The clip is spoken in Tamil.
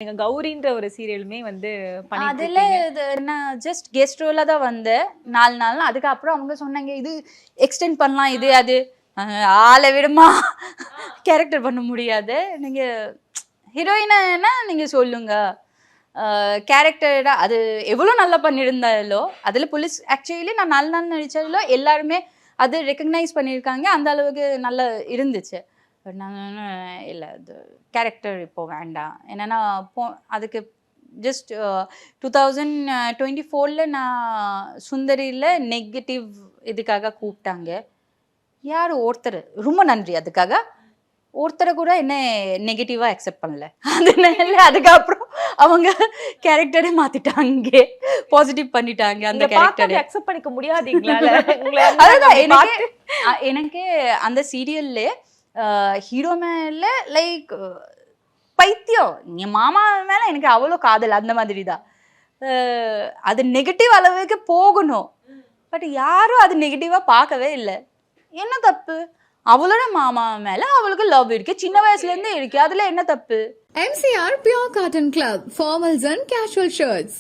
நீங்க கௌரின்ற ஒரு சீரியலுமே வந்து அதுல நான் ஜஸ்ட் கெஸ்ட் ரோல தான் வந்தேன் 4 நாள். அதுக்கப்புறம் அவங்க சொன்னாங்க இது எக்ஸ்டெண்ட் பண்ணலாம் இது அது ஆளை விடுமா கேரக்டர் பண்ண முடியாது நீங்க ஹீரோயினா நீங்க சொல்லுங்க கேரக்டர் அது எவ்வளோ நல்லா பண்ணியிருந்தாலோ அதில் போலீஸ் ஆக்சுவலி நான் 4 நாள் நடிச்சதிலோ எல்லாருமே அது ரெக்கக்னைஸ் பண்ணியிருக்காங்க அந்த அளவுக்கு நல்லா இருந்துச்சு. பட் நாங்கள் இல்லை அது கேரக்டர் இப்போ வேண்டாம் என்னென்னா அதுக்கு ஜஸ்ட் 2024 நான் சுந்தரியில் நெகட்டிவ் இதுக்காக கூப்பிட்டாங்க. யார் ஒருத்தர் ரொம்ப நன்றி அதுக்காக ஒருத்தரை கூட என்ன நெகட்டிவாக அக்செப்ட் பண்ணல. அதனால அதுக்கப்புறம் அவங்க கேரக்டரே மாத்திட்டாங்க பாசிட்டிவ் பண்ணிட்டாங்க. அந்த கேரக்டரை அக்செப்ட் பண்ணிக்க முடியாதீங்களா? அதுதான் எனக்கு அந்த சீரியல்ல ஹீரோ மேல லைக் பைத்தியம் என் மாமா மேல எனக்கு அவ்வளோ காதல் அந்த மாதிரி தான். அது நெகட்டிவ் அளவுக்கு போகணும் பட் யாரும் அது நெகட்டிவா பார்க்கவே இல்லை. என்ன தப்பு? அவளோட மாமா மேல அவளுக்கு லவ் இருக்கு சின்ன வயசுல இருந்தே இருக்கு அதுல என்ன தப்பு? MCR Pure Cotton Club formals and casual shirts